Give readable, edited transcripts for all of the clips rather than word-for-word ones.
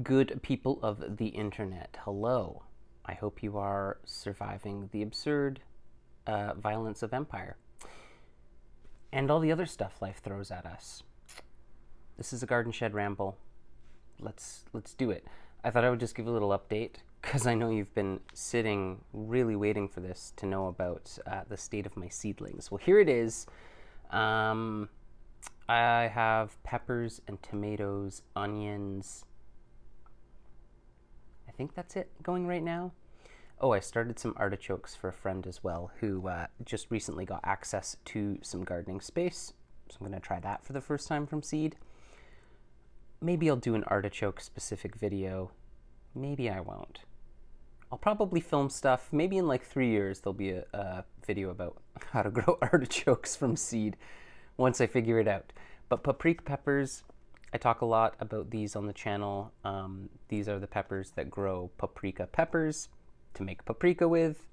Good people of the internet, hello. I hope you are surviving the absurd violence of empire and all the other stuff life throws at us. This is a Garden Shed Ramble. Let's do it. I thought I would just give a little update because I know you've been sitting really waiting for this to know about the state of my seedlings. Well, here it is. I have peppers and tomatoes, onions. I think that's it going right now. Oh, I started some artichokes for a friend as well who just recently got access to some gardening space. So I'm going to try that for the first time from seed. Maybe I'll do an artichoke specific video. Maybe I won't. I'll probably film stuff. Maybe in like 3 years there'll be a video about how to grow artichokes from seed once I figure it out. But paprika peppers, I talk a lot about these on the channel. These are the peppers that grow paprika peppers to make paprika with,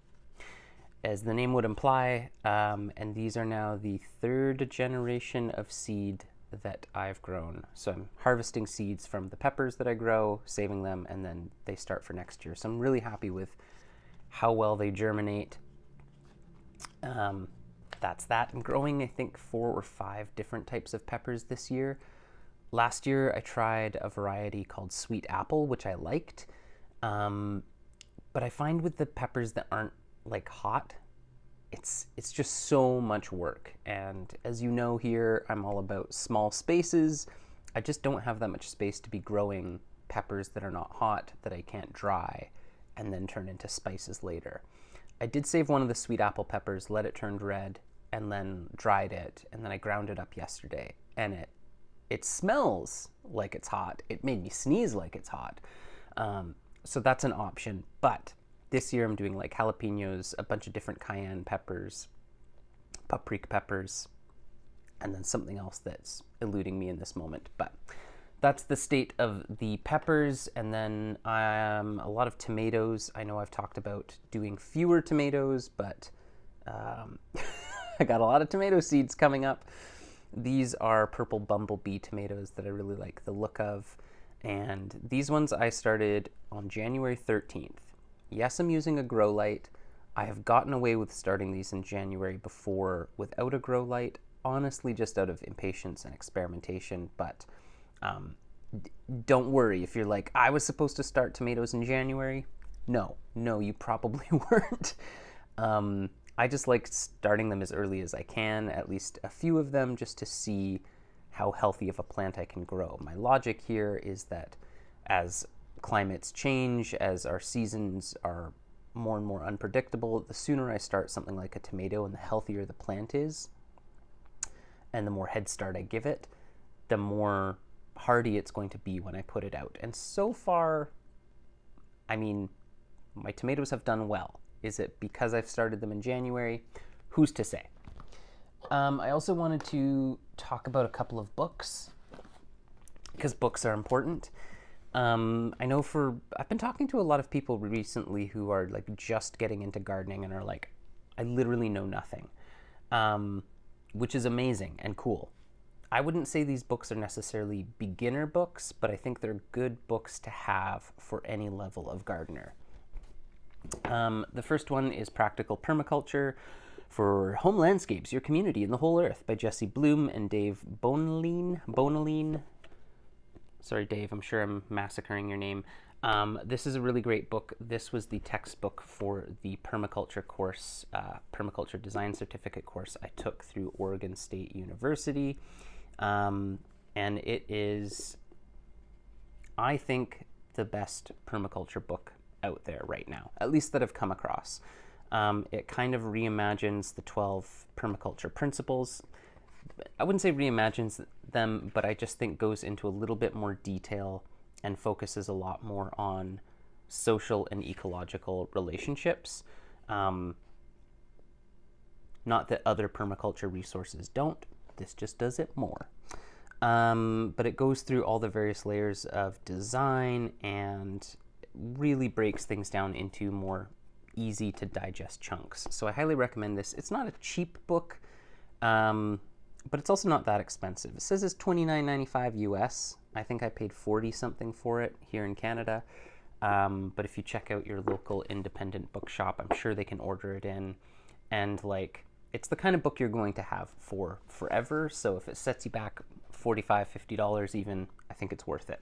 as the name would imply. And these are now the third generation of seed that I've grown. So I'm harvesting seeds from the peppers that I grow, saving them, and then they start for next year. So I'm really happy with how well they germinate. That's that. I'm growing, I think, 4 or 5 different types of peppers this year. Last year, I tried a variety called sweet apple, which I liked. But I find with the peppers that aren't like hot, it's just so much work. And as you know here, I'm all about small spaces. I just don't have that much space to be growing peppers that are not hot, that I can't dry and then turn into spices later. I did save one of the sweet apple peppers, let it turn red, and then dried it, and then I ground it up yesterday, and it smells like it's hot. It made me sneeze like it's hot. So that's an option. But this year I'm doing like jalapenos, a bunch of different cayenne peppers, paprika peppers, and then something else that's eluding me in this moment. But that's the state of the peppers. And then a lot of tomatoes. I know I've talked about doing fewer tomatoes, but I got a lot of tomato seeds coming up. These are purple bumblebee tomatoes that I really like the look of. And these ones I started on January 13th. Yes, I'm using a grow light. I have gotten away with starting these in January before without a grow light, honestly just out of impatience and experimentation. But don't worry if you're like, I was supposed to start tomatoes in January. No, you probably weren't. I just like starting them as early as I can, at least a few of them, just to see how healthy of a plant I can grow. My logic here is that as climates change, as our seasons are more and more unpredictable, the sooner I start something like a tomato and the healthier the plant is, and the more head start I give it, the more hardy it's going to be when I put it out. And so far, I mean, my tomatoes have done well. Is it because I've started them in January? Who's to say? I also wanted to talk about a couple of books, because books are important. I know I've been talking to a lot of people recently who are like just getting into gardening and are like, I literally know nothing, which is amazing and cool. I wouldn't say these books are necessarily beginner books, but I think they're good books to have for any level of gardener. The first one is Practical Permaculture for Home Landscapes, Your Community and the Whole Earth by Jesse Bloom and Dave Boneline. Sorry, Dave, I'm sure I'm massacring your name. This is a really great book. This was the textbook for the permaculture course, permaculture design certificate course I took through Oregon State University. And it is, I think, the best permaculture book out there right now, at least that I've come across. It kind of reimagines the 12 permaculture principles. I wouldn't say reimagines them, but I just think goes into a little bit more detail and focuses a lot more on social and ecological relationships. Not that other permaculture resources don't, this just does it more. But it goes through all the various layers of design and really breaks things down into more easy to digest chunks. So I highly recommend this. It's not a cheap book, but it's also not that expensive. It says it's $29.95 US. I think I paid 40 something for it here in Canada. But if you check out your local independent bookshop, I'm sure they can order it in. And like, it's the kind of book you're going to have for forever. So if it sets you back $45, $50 even, I think it's worth it.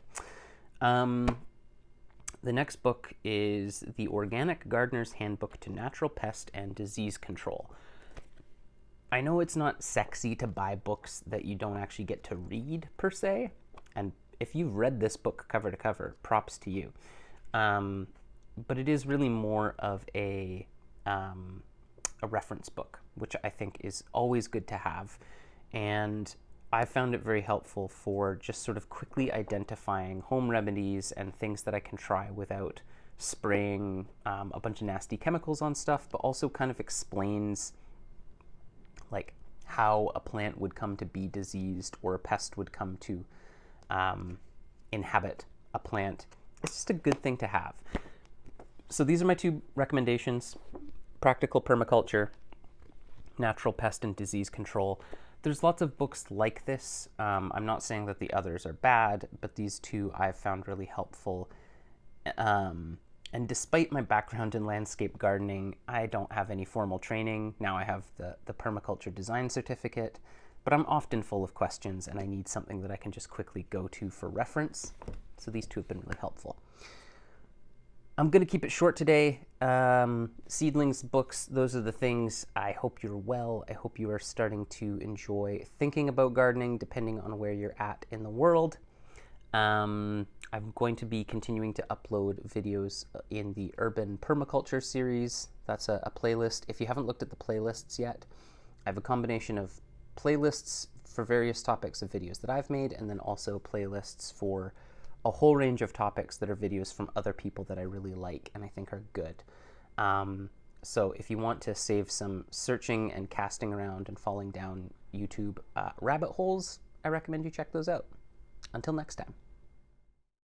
The next book is The Organic Gardener's Handbook to Natural Pest and Disease Control. I know it's not sexy to buy books that you don't actually get to read per se, and if you've read this book cover to cover, props to you. But it is really more of a reference book, which I think is always good to have. And I found it very helpful for just sort of quickly identifying home remedies and things that I can try without spraying a bunch of nasty chemicals on stuff, but also kind of explains like how a plant would come to be diseased or a pest would come to inhabit a plant. It's just a good thing to have. So these are my two recommendations: Practical Permaculture, Natural Pest and Disease Control. There's lots of books like this. I'm not saying that the others are bad, but these two I've found really helpful. And despite my background in landscape gardening, I don't have any formal training. Now I have the permaculture design certificate, but I'm often full of questions and I need something that I can just quickly go to for reference. So these two have been really helpful. I'm going to keep it short today. Seedlings, books, those are the things. I hope you're well. I hope you are starting to enjoy thinking about gardening, depending on where you're at in the world. I'm going to be continuing to upload videos in the Urban Permaculture series. That's a playlist. If you haven't looked at the playlists yet, I have a combination of playlists for various topics of videos that I've made, and then also playlists for a whole range of topics that are videos from other people that I really like and I think are good. So if you want to save some searching and casting around and falling down YouTube rabbit holes, I recommend you check those out. Until next time.